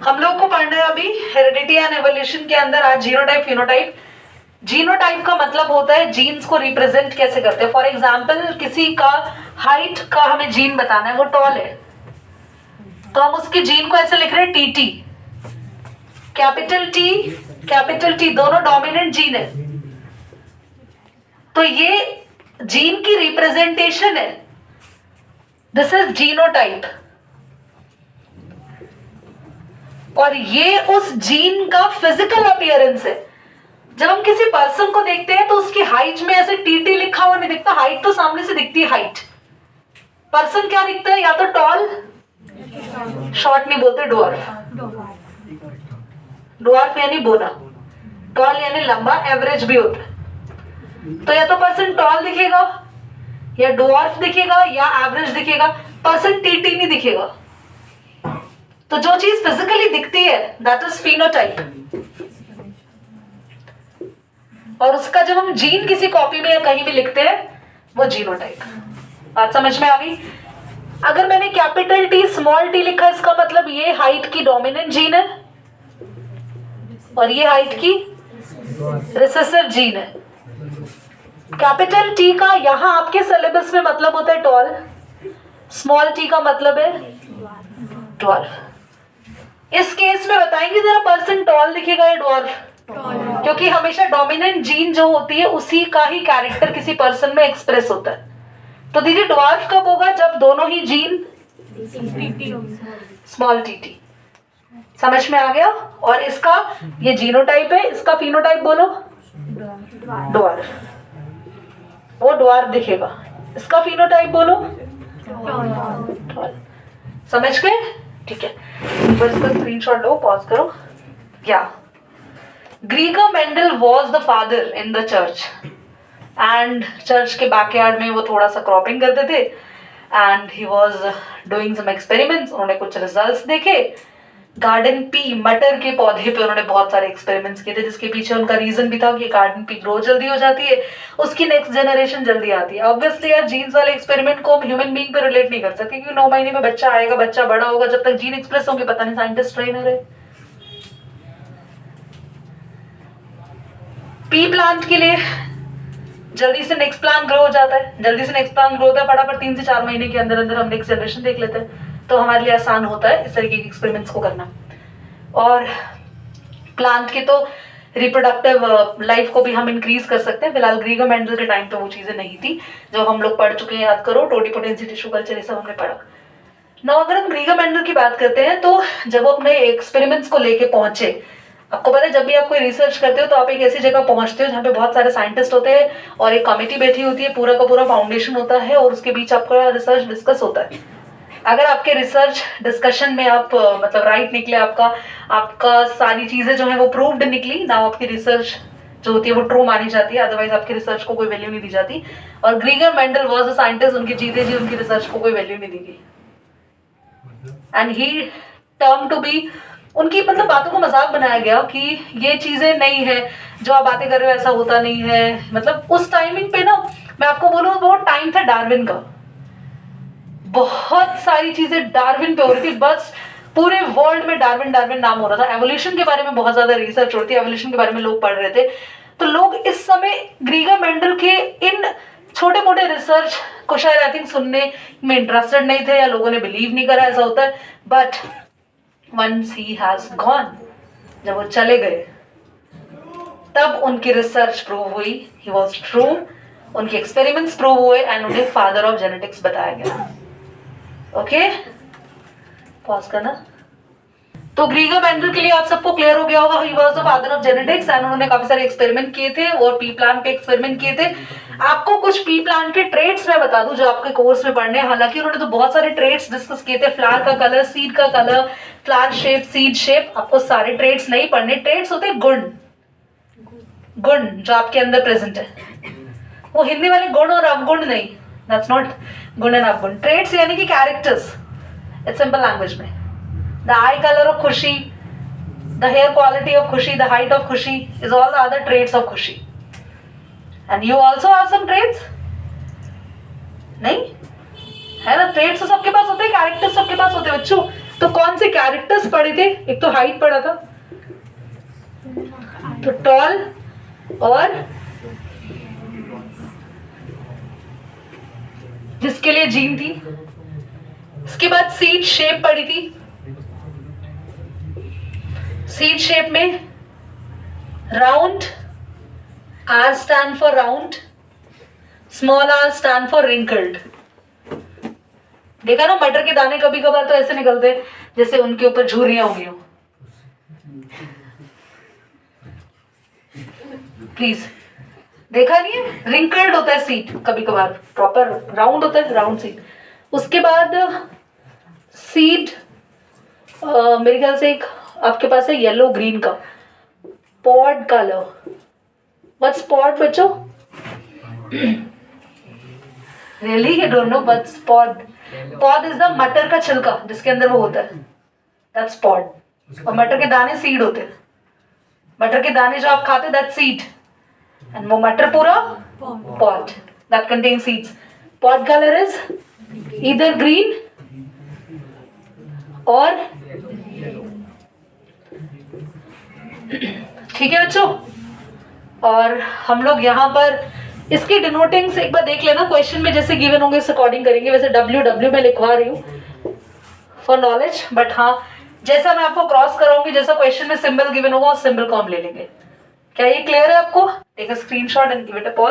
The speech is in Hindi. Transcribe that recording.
हम लोग को पढ़ना है अभी हेरिडिटी एंड एवोल्यूशन के अंदर आज जीनोटाइप फिनोटाइप। जीनोटाइप का मतलब होता है जीन्स को रिप्रेजेंट कैसे करते हैं। फॉर एग्जाम्पल किसी का हाइट का हमें जीन बताना है, वो टॉल है तो हम उसकी जीन को ऐसे लिख रहे हैं टी, कैपिटल टी दोनों डोमिनेंट जीन है, तो ये जीन की रिप्रेजेंटेशन है। दिस इज जीनोटाइप और ये उस जीन का फिजिकल अपीयरेंस है। जब हम किसी पर्सन को देखते हैं तो उसकी हाइट में ऐसे टीटी लिखा हुआ नहीं दिखता, हाइट तो सामने से दिखती है हाइट। पर्सन क्या दिखता है, या तो टॉल, शॉर्ट नहीं बोलते, डॉर्फ यानी बोना, टॉल यानी लंबा, एवरेज भी होता है। तो या तो पर्सन टॉल दिखेगा या डॉर्फ दिखेगा या एवरेज दिखेगा, पर्सन टीटी नहीं दिखेगा। तो जो चीज फिजिकली दिखती है दैट इज फिनोटाइप, और उसका जब हम जीन किसी कॉपी में या कहीं भी लिखते हैं वो जीनोटाइप। बात समझ में आ गई? अगर मैंने कैपिटल टी स्मॉल टी लिखा, इसका मतलब ये हाइट की डोमिनेंट जीन है और ये हाइट की रिसेसिव जीन है। कैपिटल टी का यहां आपके सिलेबस में मतलब होता है टॉल, स्मॉल टी का मतलब है डॉर्फ। इस केस में बताएंगे जरा पर्सन टॉल दिखेगा या डॉर्फ, क्योंकि हमेशा डोमिनेंट जीन जो होती है उसी का ही कैरेक्टर किसी पर्सन में एक्सप्रेस होता है। तो दीजिए डॉर्फ कब होगा, जब दोनों ही जीन स्मॉल टी। समझ में आ गया? और इसका ये जीनोटाइप है, इसका फिनोटाइप बोलो डॉर्फ, वो डॉर्फ दिखेगा। इसका फिनोटाइप बोलो टॉल। समझ गए? ठीक है, बस इसका स्क्रीनशॉट लो, पॉज करो। या Gregor Mendel was the father in the church, and church के बैकयार्ड में वो थोड़ा सा क्रॉपिंग करते थे and he was doing some experiments. उन्होंने कुछ रिजल्ट्स देखे। गार्डन पी, मटर के पौधे पे उन्होंने बहुत सारे एक्सपेरिमेंट्स किए थे, जिसके पीछे उनका रीजन भी था कि गार्डन पी ग्रो जल्दी हो जाती है, उसकी नेक्स्ट जनरेशन जल्दी आती है। ऑब्वियसली यार जीन्स वाले एक्सपेरिमेंट को हम ह्यूमन बीइंग पे रिलेट नहीं कर सकते, क्योंकि 9 महीने में बच्चा आएगा, बच्चा बड़ा होगा, जब तक जीन एक्सप्रेस होंगे पता नहीं साइंटिस्ट ट्रेनर है। पी प्लांट के लिए जल्दी से नेक्स्ट प्लांट ग्रो हो जाता है, जल्दी से नेक्स्ट प्लांट ग्रो होता है, फटाफट 3 से 4 महीने के अंदर अंदर हम नेक्स्ट जनरेशन देख लेते हैं। तो हमारे लिए आसान होता है इस तरीके के एक्सपेरिमेंट्स को करना। और प्लांट के तो रिप्रोडक्टिव लाइफ को भी हम इंक्रीज कर सकते हैं। फिलहाल ग्रीगर मेंडल के टाइम पे वो चीजें नहीं थी, जो हम लोग पढ़ चुके हैं, याद करो, टोटिपोटेंसी, टिश्यू कल्चर, ये सब हमने पढ़ा। ना अगर हम ग्रीगर मेंडल की बात करते हैं तो जब वो अपने एक्सपेरिमेंट्स को लेके पहुंचे, आपको पता है जब भी आप कोई रिसर्च करते हो तो आप एक ऐसी जगह पहुंचते हो जहाँ पे बहुत सारे साइंटिस्ट होते हैं और एक कमेटी बैठी होती है, पूरा का पूरा फाउंडेशन होता है और उसके बीच आपका रिसर्च डिस्कस होता है। अगर आपके रिसर्च डिस्कशन में आप मतलब राइट निकले, आपका सारी चीजें जो है वो प्रूव्ड निकली ना, आपकी रिसर्च जो होती है वो ट्रू मानी जाती है, अदरवाइज आपकी रिसर्च को कोई वैल्यू नहीं दी जाती। और ग्रीगर मेंडल वाज अ साइंटिस्ट, उनकी जीते जी उनकी रिसर्च को कोई वैल्यू नहीं दी गई and he term to be, उनकी मतलब बातों को मजाक बनाया गया कि ये चीजें नहीं है, जो आप बातें कर रहे हो ऐसा होता नहीं है। मतलब उस टाइमिंग पे ना, मैं आपको बोलूं वो टाइम था डार्विन का, बहुत सारी चीजें डार्विन पे हो रही थी, बस पूरे वर्ल्ड में डार्विन डार्विन नाम हो रहा था। एवोल्यूशन के बारे में बहुत ज्यादा रिसर्च हो रही थी, एवोल्यूशन के बारे में लोग पढ़ रहे थे। तो लोग इस समय ग्रीगर मेंडल के इन छोटे मोटे रिसर्च को शायद आई थिंक सुनने में इंटरेस्टेड नहीं थे, या लोगों ने बिलीव नहीं करा, ऐसा होता है। But once he has gone, जब वो चले गए तब उनकी रिसर्च प्रूव हुई, ही वॉज ट्रू, उनके एक्सपेरिमेंट्स प्रूव हुए एंड उन्हें फादर ऑफ जेनेटिक्स बताया गया। ओके, पॉज करना। तो ग्रीगर मेंडल के लिए आप सबको क्लियर हो गया होगा, he was the father of genetics and उन्होंने काफी सारे एक्सपेरिमेंट किए थे और पी प्लांट पे एक्सपेरिमेंट किए थे। आपको कुछ पी प्लांट के ट्रेट्स मैं बता दूं जो आपके कोर्स में पढ़ने हैं। हालांकि उन्होंने तो बहुत सारे ट्रेट्स डिस्कस किए थे, फ्लावर का कलर, सीड का colour, flower shape, seed shape. आपको सारे ट्रेट्स नहीं पढ़ने, ट्रेट्स होते हैं गुण, गुण जो आपके अंदर प्रेजेंट है, वो हिंदी वाले गुण और अवगुण नहीं, दैट्स नॉट गुण एंड अवगुण। ट्रेट्स यानी कि कैरेक्टर्स, इट्स सिंपल लैंग्वेज में। The eye colour of Khushi, the hair quality of Khushi, the height of Khushi is all the other traits of Khushi. And you also have some traits, नहीं है ना? ट्रेट्स तो सबके पास होते हैं, कैरेक्टर्स सबके पास होते हैं बच्चों। तो कौन से कैरेक्टर्स पढ़े थे, एक तो हाइट पढ़ा था, तो टॉल और जिसके लिए जीन थी। इसके बाद सीड शेप पढ़ी थी। सीड शेप में round, R stand for round, small R stand for wrinkled. देखा ना, मटर के दाने कभी कभार तो ऐसे निकलते हैं जैसे उनके ऊपर झुर्रियां हुई हो। प्लीज, देखा नहीं है, रिंकल्ड होता है सीड कभी कभार, प्रॉपर राउंड होता है, राउंड सीड। उसके बाद सीड मेरे ख्याल से एक आपके पास है येलो ग्रीन का, पॉड कलर। व्हाट्स पॉड बच्चों? Really you don't know what's pod? Pod is the मटर का छिलका जिसके अंदर वो होता है, दैट्स पॉड। और मटर के दाने सीड होते हैं। मटर के दाने जो आप खाते दैट्स सीड, एंड वो मटर पूरा pod that contain seeds. Pod colour is either green और ठीक है बच्चों। और हम लोग यहाँ पर इसकी डिनोटिंग्स एक बार देख लेना, क्वेश्चन में जैसे गिवन होंगे उस अकॉर्डिंग करेंगे। वैसे WW में लिखवा रही हूँ फॉर नॉलेज, बट हाँ जैसा मैं आपको क्रॉस कराऊंगी, जैसा क्वेश्चन में सिंबल गिवन होगा उस सिंबल को हम ले लेंगे। क्या ये क्लियर है आपको? Take a screenshot and give it a pause.